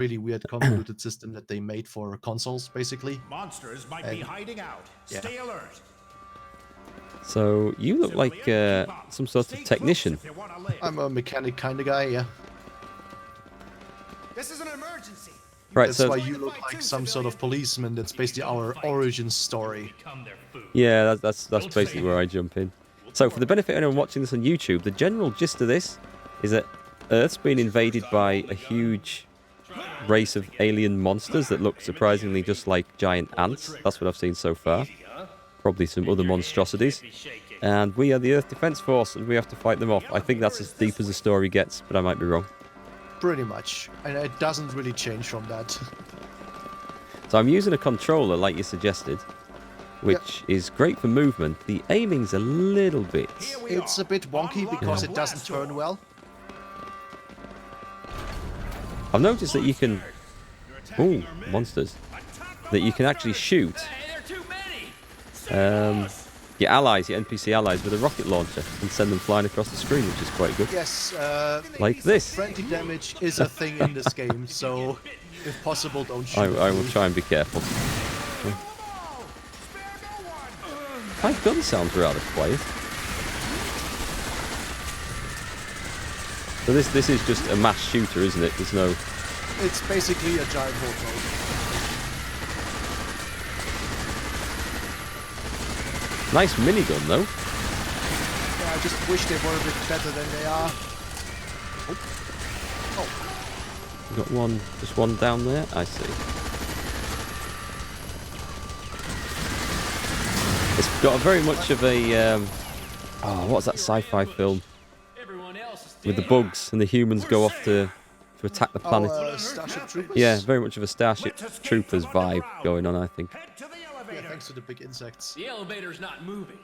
really weird convoluted system that they made for consoles, basically. Monsters might be hiding out. Yeah. Stay alert. So you look like some sort of technician. I'm a mechanic kind of guy, yeah. This is an emergency. Right, That's so why you look like some sort of policeman. That's basically our origin story. yeah, that's basically where I jump in. So for the benefit of anyone watching this on YouTube, the general gist of this is that Earth's been invaded by a huge race of alien monsters that look surprisingly just like giant ants. That's what I've seen so far. Probably some other monstrosities. And we are the Earth Defense Force, and we have to fight them off. I think that's as deep as the story gets, but I might be wrong. Pretty much. And it doesn't really change from that. So I'm using a controller, like you suggested, which is great for movement. The aiming's a little bit... It's a bit wonky because it doesn't turn well. I've noticed that you can... Ooh, monsters. That you can actually shoot your allies, your NPC allies, with a rocket launcher and send them flying across the screen, which is quite good. Yes, like this. Frantic damage is a thing in this game, so if possible, don't shoot. I will try and be careful. My gun sounds rather quiet. So this is just a mass shooter, isn't it? There's no... It's basically a giant horde mode. Nice minigun, though. Yeah, I just wish they were a bit better than they are. Oh. Got one, just one down there. I see. It's got a very much of a oh, what's that sci-fi film with the bugs and the humans go off to attack the planet? Starship Troopers? Yeah, very much of a Starship Troopers vibe going on, I think. Yeah, thanks to the big insects. The elevator's not moving.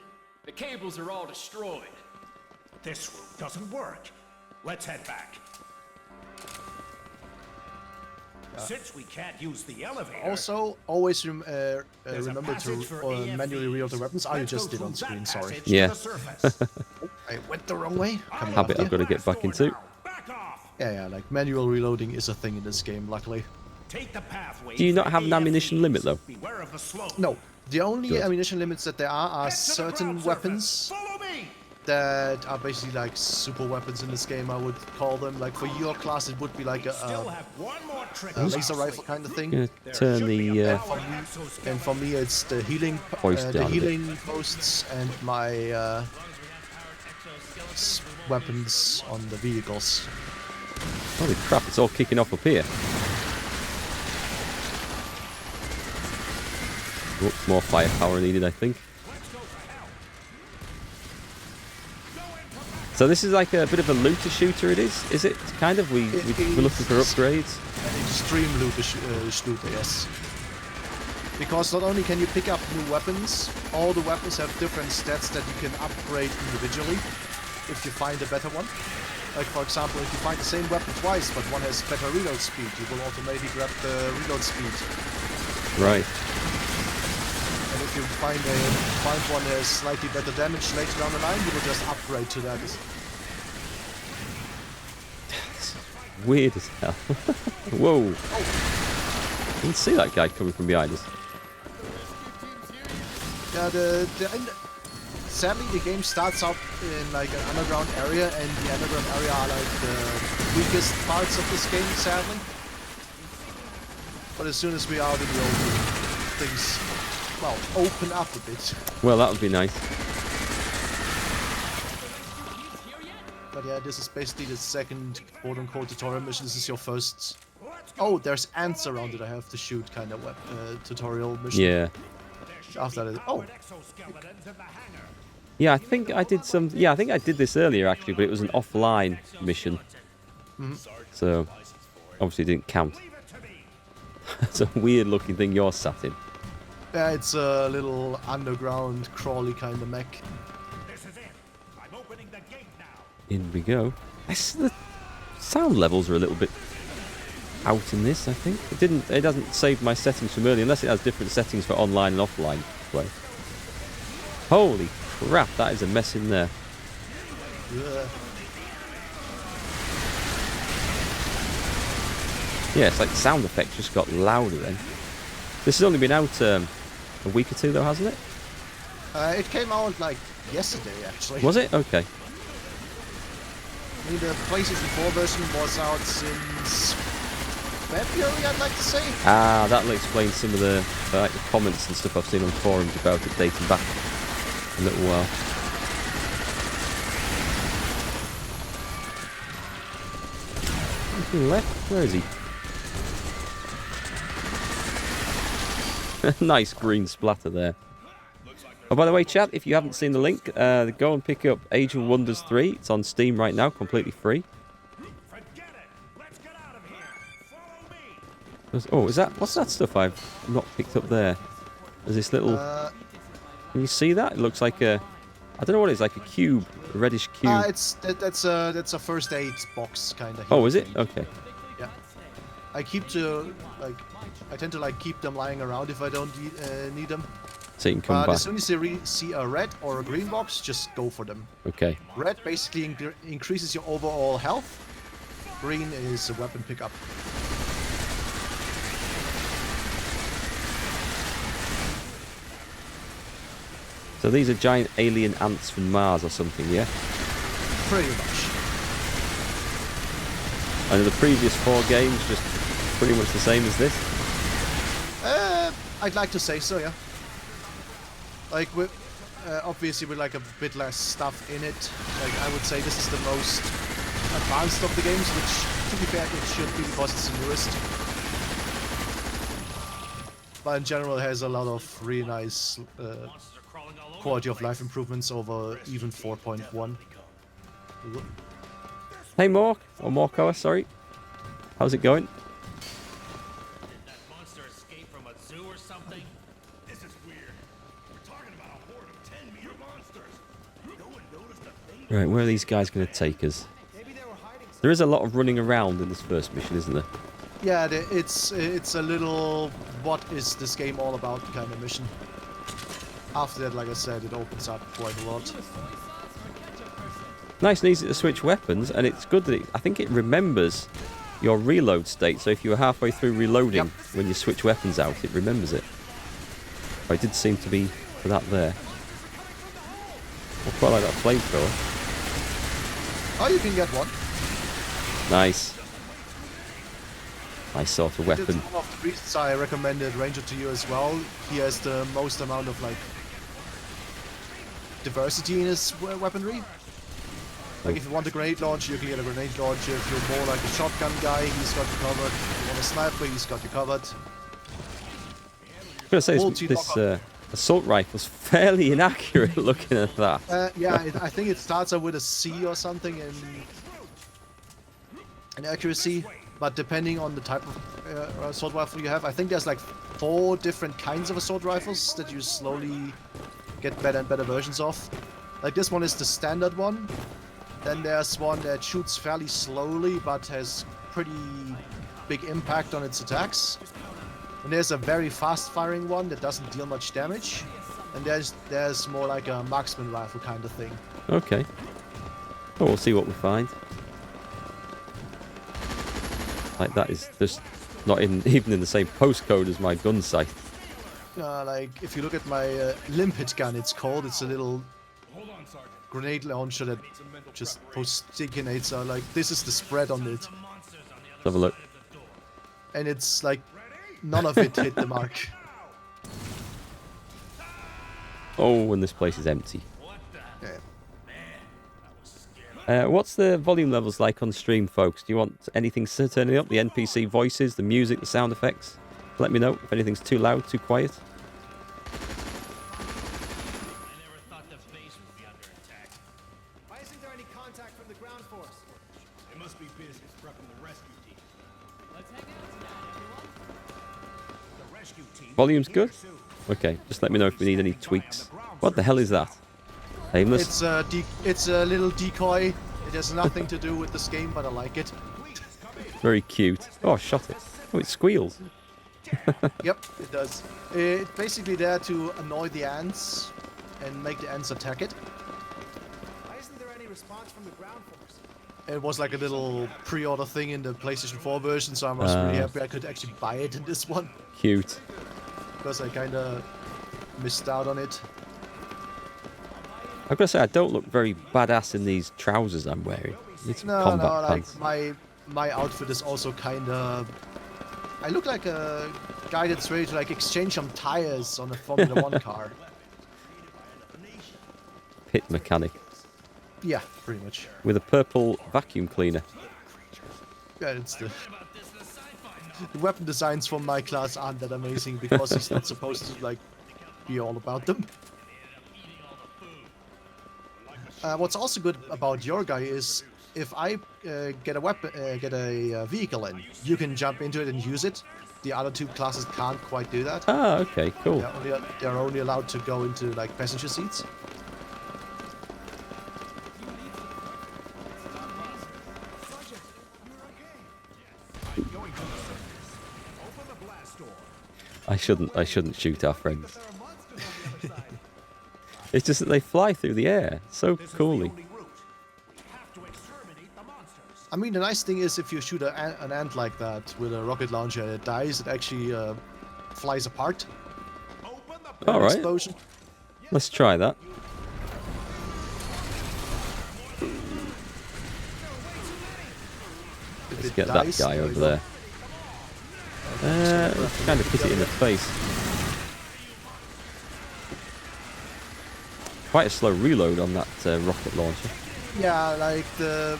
The cables are all destroyed. This route doesn't work. Let's head back. Since we can't use the elevator... Also, always remember to manually reload the weapons. Oh, you just did on screen, sorry. Yeah. I went the wrong way. Habit I've got to get back into. Yeah, like manual reloading is a thing in this game, luckily. Do you not have an ammunition limit, though? No. The only ammunition limits that there are certain weapons that are basically like super weapons in this game, I would call them. Like for your class, it would be like a laser rifle kind of thing. Turn the... and for me, it's the healing posts and my weapons on the vehicles. Holy crap, it's all kicking off up here. Oh, more firepower needed, I think. So this is like a bit of a looter shooter, it is it? Kind of, we're looking for upgrades? An extreme looter shooter, yes. Because not only can you pick up new weapons, all the weapons have different stats that you can upgrade individually if you find a better one. Like for example, if you find the same weapon twice, but one has better reload speed, you will automatically grab the reload speed. Right. And if you find one that has slightly better damage later down the line, you will just upgrade to that. Weird as hell. Whoa. I didn't see that guy coming from behind us. Yeah, sadly, the game starts out in like an underground area, and the underground area are like the weakest parts of this game, sadly. But as soon as we are out in the open, things, well, open up a bit. Well, that would be nice. But yeah, this is basically the second quote-unquote tutorial mission. This is your first... Oh, there's ants around it I have to shoot kind of tutorial mission. Yeah. After that, oh. Yeah, I think I did some... Yeah, I think I did this earlier, actually, but it was an offline mission. So, obviously it didn't count. It's a weird-looking thing you're sat in. Yeah, it's a little underground, crawly kind of mech. In we go. The sound levels are a little bit out in this, I think. It doesn't save my settings from earlier, unless it has different settings for online and offline play. Holy crap, that is a mess in there. Yeah, it's like the sound effects just got louder then. This has only been out a week or two though, hasn't it? It came out like yesterday, actually. Was it? Okay. I mean, the PlayStation 4 version was out since February, I'd like to say. Ah, that'll explain some of the like the comments and stuff I've seen on forums about it dating back a little while. Anything left? Where is he? Nice green splatter there. Oh, by the way, chat, if you haven't seen the link, go and pick up Age of Wonders 3. It's on Steam right now, completely free. Forget it. Let's get out of here. Follow me. Oh, is that... What's that stuff I've not picked up there? There's this little... Can you see that? It looks like a... I don't know what it is, like a cube. A reddish cube. That's a first aid box, kind of. Oh, is it? Okay. Yeah. I tend to like keep them lying around if I don't need them. So you can come But back. as soon as you see a red or a green box, just go for them. Okay. Red basically increases your overall health. Green is a weapon pickup. So these are giant alien ants from Mars or something, yeah? Pretty much. And the previous 4 games just pretty much the same as this? I'd like to say so, yeah. Like, with, obviously with like a bit less stuff in it. Like, I would say this is the most advanced of the games, which, to be fair, it should be because it's the newest. But in general, it has a lot of really nice quality of life improvements over even 4.1. Hey Mork, or Morkoa, sorry. How's it going? That monster escaped from a zoo or something? This is weird. We're talking about a horde of 10-meter monsters. No one noticed a thing. Right, where are these guys going to take us? There is a lot of running around in this first mission, isn't there? Yeah, it's a little what is this game all about kind of mission. After that, like I said, it opens up quite a lot. Nice and easy to switch weapons, and it's good that I think it remembers your reload state. So if you were halfway through reloading when you switch weapons out, it remembers it. Oh, it did seem to be for that there. I quite like that flamethrower. Oh, you can get one. Nice. Nice sort of weapon. It's one of the reasons I recommended Ranger to you as well. He has the most amount of like diversity in his weaponry. Like if you want a grenade launcher, you can get a grenade launcher. If you're more like a shotgun guy, he's got you covered. If you want a sniper, he's got you covered. I'm going to say this assault rifle's fairly inaccurate looking at that. Yeah, I think it starts out with a C or something in accuracy. But depending on the type of assault rifle you have, I think there's like 4 different kinds of assault rifles that you slowly get better and better versions of. Like this one is the standard one. Then there's one that shoots fairly slowly but has pretty big impact on its attacks. And there's a very fast firing one that doesn't deal much damage. And there's more like a marksman rifle kind of thing. Okay. Well, we'll see what we find. Like that is just not even in the same postcode as my gun sight. Like if you look at my limpet gun, it's called. It's a little grenade launcher that just posts grenades out. Like this is the spread on it, Let's have a look. and it's like none of it hit the mark. Oh, and this place is empty. Yeah. What's the volume levels like on stream, folks? Do you want anything turning up? The NPC voices, the music, the sound effects? Let me know if anything's too loud, too quiet. I never thought the base would be under attack. Why isn't there any contact from the ground force? It must be busy prepping the rescue team. Let's hang out tonight, everyone. The rescue team. Volume's good? Okay, just let me know if we need any tweaks. What the hell is that? Aimless? It's a little decoy. It has nothing to do with this game, but I like it. Very cute. Oh, I shot it. Oh, it squeals. Yep, it does. It's basically there to annoy the ants and make the ants attack it. Why isn't there any response from the ground force? It was like a little pre-order thing in the PlayStation 4 version, so I was really happy I could actually buy it in this one. Cute. Because I kind of missed out on it. I've got to say, I don't look very badass in these trousers I'm wearing. It's combat pants. my outfit is also kind of... I look like a guy that's ready to like exchange some tires on a Formula 1 car. Pit mechanic. Yeah, pretty much. With a purple vacuum cleaner. Yeah, it's the weapon designs from my class aren't that amazing because he's not supposed to like be all about them. What's also good about your guy is if I get a vehicle in, you can jump into it and use it. The other two classes can't quite do that. Ah, okay, cool. They're only allowed to go into like passenger seats. I shouldn't shoot our friends. It's just that they fly through the air so coolly. I mean, the nice thing is if you shoot an ant like that with a rocket launcher and it dies, it actually flies apart. All right, Explosion. let's try that. Let's get that guy over there. Let's kind of hit it in the face. Quite a slow reload on that rocket launcher. Yeah, like the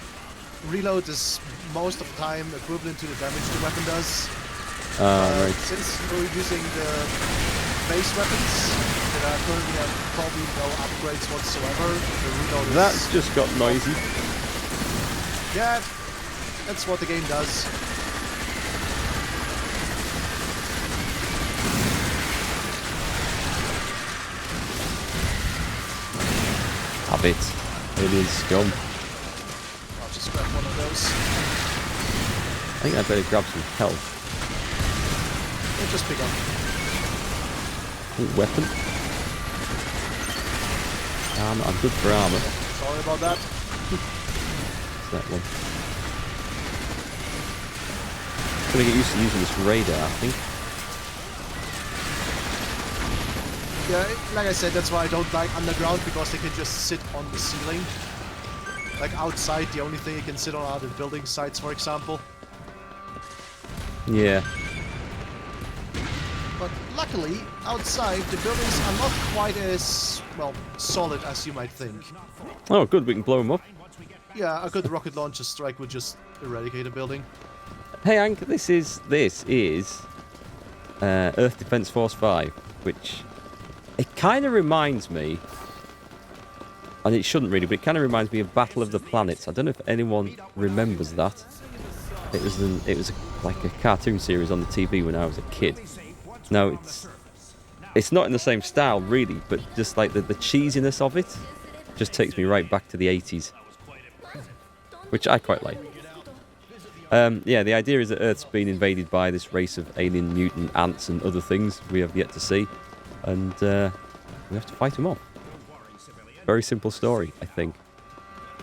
reload is most of the time equivalent to the damage the weapon does. Right. Since we're using the base weapons that are currently have probably no upgrades whatsoever, the reload That's just got noisy. Yeah, that's what the game does. Have it. Alien scum. I'll just grab one of those. I think I'd better grab some health. Yeah, just pick up. Ooh, weapon. I'm good for armor. Sorry about that. What's that one? Gonna get used to using this radar, I think. Yeah, like I said, that's why I don't like underground, because they can just sit on the ceiling. Like outside, the only thing you can sit on are the building sites, for example. Yeah. But luckily, outside, the buildings are not quite as, well, solid as you might think. Oh, good. We can blow them up. Yeah, a good rocket launcher strike would just eradicate a building. Hey, Hank, this is Earth Defense Force 5, which it kind of reminds me, and it shouldn't really, but it kind of reminds me of Battle of the Planets. I don't know if anyone remembers that. It was like a cartoon series on the TV when I was a kid. Now it's not in the same style really, but just like the cheesiness of it just takes me right back to the 80s, which I quite like. Yeah, the idea is that Earth's been invaded by this race of alien mutant ants and other things we have yet to see, and we have to fight them off. Very simple story, I think.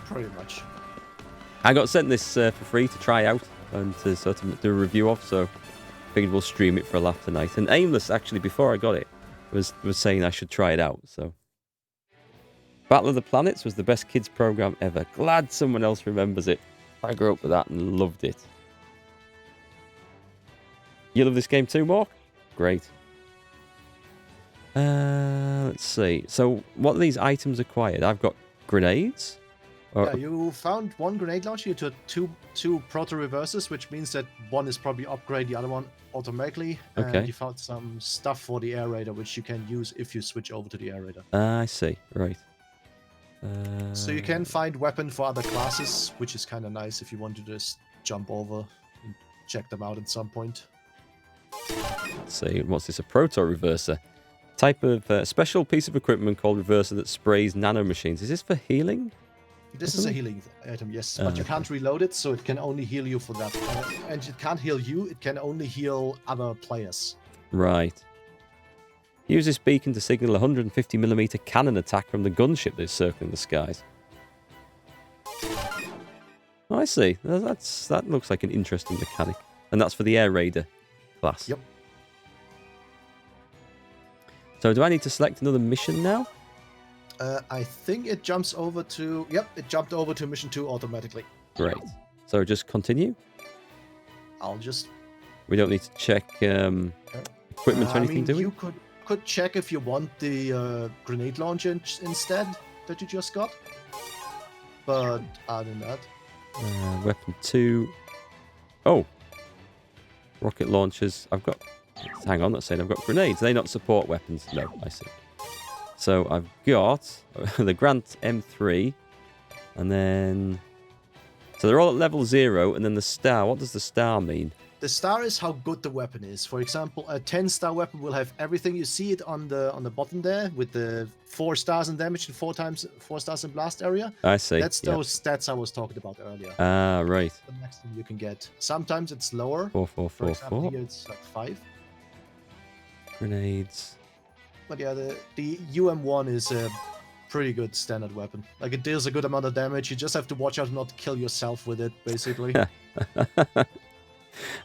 Pretty much. I got sent this for free to try out and to sort of do a review of, so I figured we'll stream it for a laugh tonight. And Aimless, actually, before I got it, was saying I should try it out, so... Battle of the Planets was the best kids program ever. Glad someone else remembers it. I grew up with that and loved it. You love this game too, Mark? Great. Let's see. So, what are these items acquired? I've got grenades. Yeah, you found one grenade launcher. You took two proto reverses, which means that one is probably upgrade the other one automatically. Okay. And you found some stuff for the aerator, which you can use if you switch over to the aerator. I see. Right. So you can find weapon for other classes, which is kind of nice if you want to just jump over and check them out at some point. Let's see. What's this? A proto reverser. Type of special piece of equipment called reverser that sprays nanomachines. Is this for healing? This is a healing item, yes, but you can't reload it, so it can only heal you for that. And it can't heal you, it can only heal other players. Right. Use this beacon to signal a 150mm cannon attack from the gunship that's circling the skies. Oh, I see. That looks like an interesting mechanic. And that's for the Air Raider class. Yep. So do I need to select another mission now? I think it jumps over to... Yep, it jumped over to mission 2 automatically. Great. So just continue? I'll just... We don't need to check equipment or anything, do we? You could check if you want the grenade launcher instead that you just got. But other than that... Weapon 2. Oh. Rocket launchers. I've got... Hang on, that's saying I've got grenades. They not support weapons. No, I see. So I've got the Grant M3. And then... So they're all at level 0. And then the star. What does the star mean? The star is how good the weapon is. For example, a 10-star weapon will have everything. You see it on the bottom there with the 4 stars in damage and 4 stars in blast area. I see. That's those stats I was talking about earlier. Ah, right. The maximum you can get. Sometimes it's lower. 4, 4, For 4, example, 4. here it's like 5. Grenades. But yeah, the UM1 is a pretty good standard weapon. Like, it deals a good amount of damage. You just have to watch out not to kill yourself with it, basically.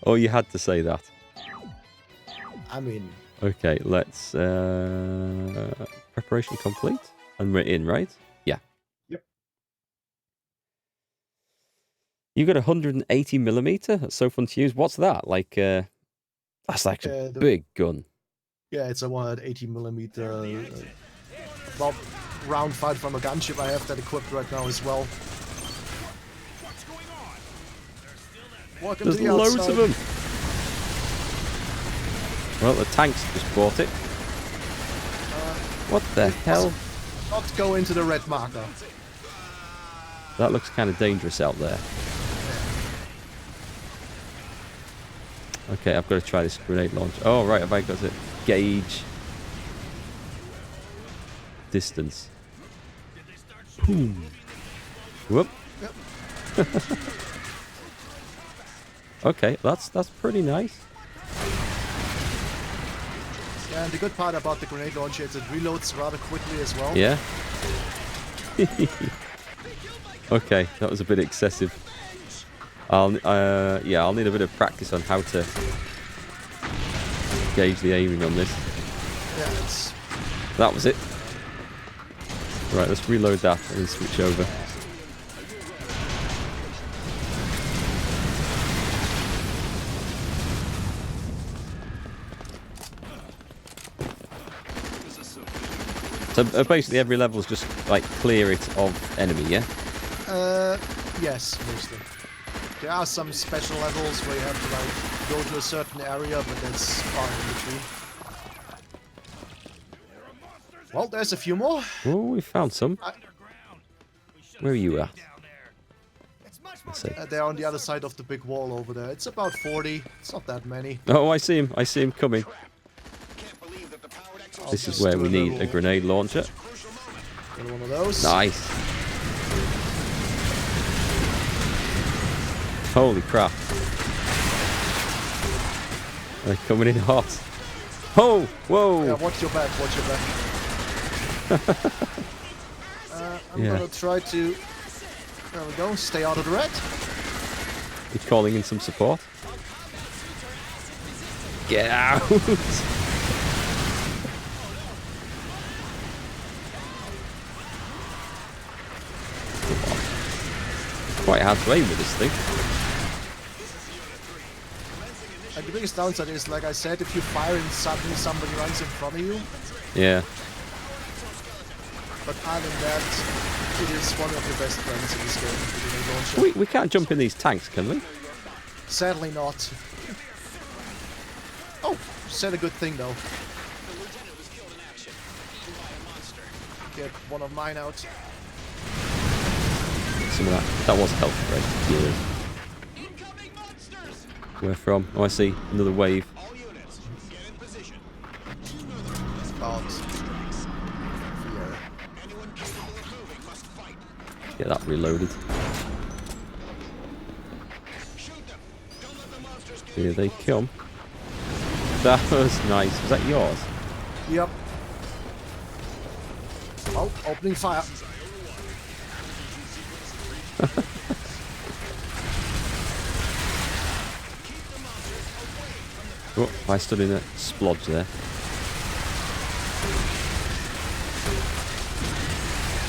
Oh, you had to say that. I mean... Okay, let's... preparation complete? And we're in, right? Yeah. Yep. You got 180mm? That's so fun to use. What's that? Like, that's like a big gun. Yeah, it's a 180mm well, round fight from a gunship. I have that equipped right now as well. Welcome There's to the loads outside. of them. Well, the tanks just bought it. What the hell? Not go into the red marker. That looks kind of dangerous out there. Okay, I've got to try this grenade launch. Oh, right, have I got to gauge distance? Boom. Whoop. Yep. Okay, that's pretty nice. Yeah, and the good part about the grenade launcher is it reloads rather quickly as well. Yeah. Okay, that was a bit excessive. I'll need a bit of practice on how to gauge the aiming on this. Yeah, it's... That was it. Right, let's reload that and then switch over. So basically every level is just like clear it of enemy, yeah? Yes, mostly. There are some special levels where you have to like go to a certain area, but that's far in between. Well, there's a few more. Oh, we found some. Where are you at? Let's see. They're on the other side of the big wall over there. It's about 40. It's not that many. Oh, I see him. I see him coming. This is where we need a grenade launcher. Get one of those. Nice. Holy crap. They're coming in hot. Oh, whoa. Yeah, watch your back, watch your back. I'm gonna try to... There we go, stay out of the red. He's calling in some support. Get out. Quite hard to aim with this thing. And the biggest downside is, like I said, if you fire and suddenly somebody runs in front of you. Yeah. But other than that, it is one of the best friends in this game. The grenade launcher. We can't jump in these tanks, can we? Sadly not. Oh, said a good thing though. Get one of mine out. Some of that. That was a health rate. Where from? Oh, I see. Another wave. About here. Get that reloaded. Here they come. That was nice. Was that yours? Yep. Oh, opening fire. Oh, I stood in a splodge there.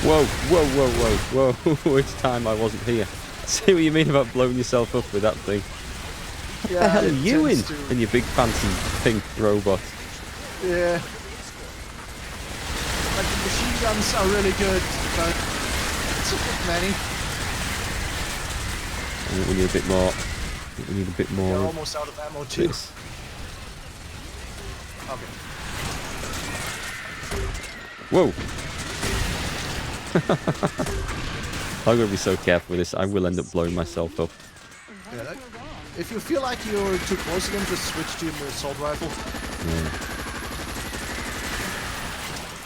Whoa, whoa, whoa, whoa, whoa. It's time I wasn't here. See what you mean about blowing yourself up with that thing. What the hell are you in your big fancy pink robot? Yeah. Like the machine guns are really good, but it's a bit many. I think we need a bit more. We need a bit more. They're almost out of ammo too. This. Okay. Whoa! I'm gonna be so careful with this. I will end up blowing myself up. Yeah, if you feel like you're too close to them, just switch to an assault rifle. Yeah.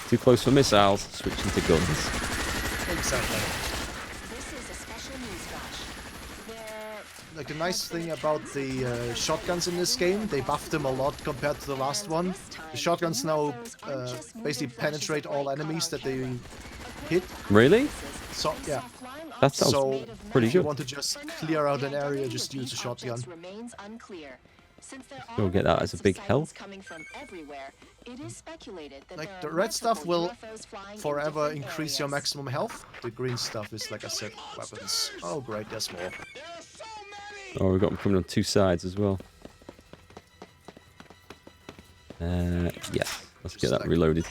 Too close for missiles. Switching to guns. Exactly. This is a special news flash. Like the nice thing about the shotguns in this game, they buffed them a lot compared to the last one. The shotguns now basically penetrate all enemies that they hit. Really? So yeah. That sounds pretty if you good. want to just clear out an area, just use a shotgun. You'll get that as a big help. Like the red stuff will forever increase your maximum health. The green stuff is, like I said, weapons. Oh great, there's more. Oh, we've got them coming on two sides as well. Yeah, let's get that reloaded.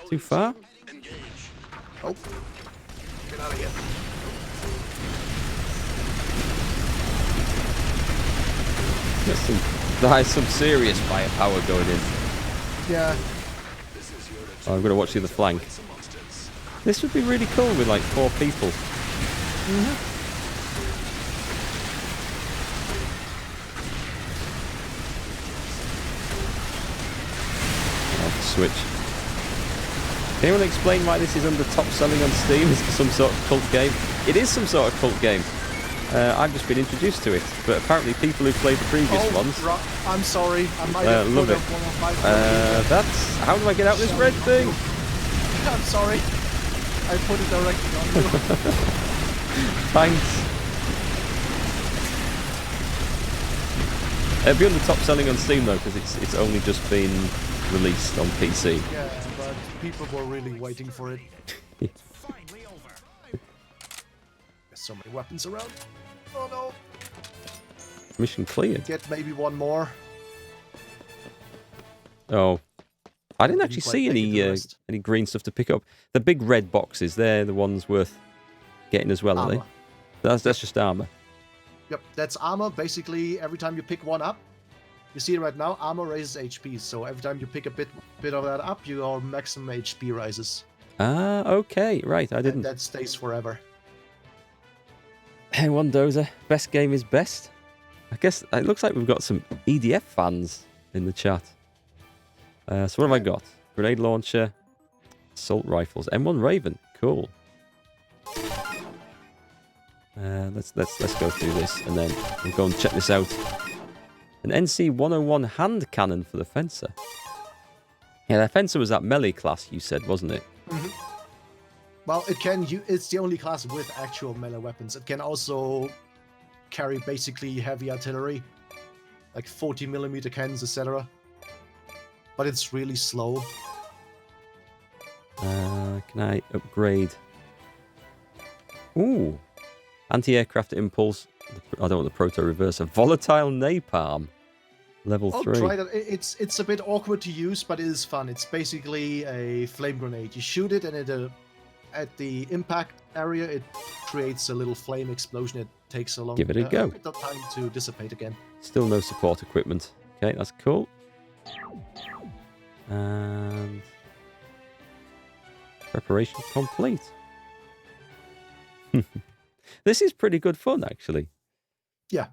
Too far? Oh, get out of here. There's some serious firepower going in. Yeah. Oh, I'm going to watch the other flank. This would be really cool with like 4 people. I'll have to switch. Can anyone explain why this is under top selling on Steam? Is it some sort of cult game? It is some sort of cult game. I've just been introduced to it, but apparently people who played the previous ones... I'm sorry, I might have love it. one of my That's... How do I get out this red thing? I'm sorry. I put it directly on you. Thanks. It'll be under top selling on Steam though, because it's only just been released on PC. Yeah, but people were really waiting for it. There's so many weapons around. Oh no. Mission cleared. Get maybe one more. Oh. I didn't actually see any green stuff to pick up. The big red boxes, they're the ones worth getting as well, are they? That's just armor. Yep, that's armor. Basically, every time you pick one up, you see it right now, armor raises HP. So every time you pick a bit of that up, your maximum HP rises. Ah, okay, right. I didn't. And that stays forever. Hey, one dozer. Best game is best. I guess it looks like we've got some EDF fans in the chat. So what have I got? Grenade launcher, assault rifles, M1 Raven. Cool. Let's go through this and then we'll go and check this out. An NC 101 hand cannon for the fencer. Yeah, the fencer was that melee class you said, wasn't it? Mm-hmm. Well, it's the only class with actual melee weapons. It can also carry basically heavy artillery, like 40mm cannons, etc. But it's really slow. Can I upgrade? Ooh. Anti-aircraft impulse. I don't want the proto reverser. Volatile napalm. Level 3. Try that. It's a bit awkward to use, but it is fun. It's basically a flame grenade. You shoot it, and at the impact area, it creates a little flame explosion. It takes a Give it a go. bit of time to dissipate again. Still no support equipment. Okay, that's cool. And preparation complete. This is pretty good fun, actually. Yeah,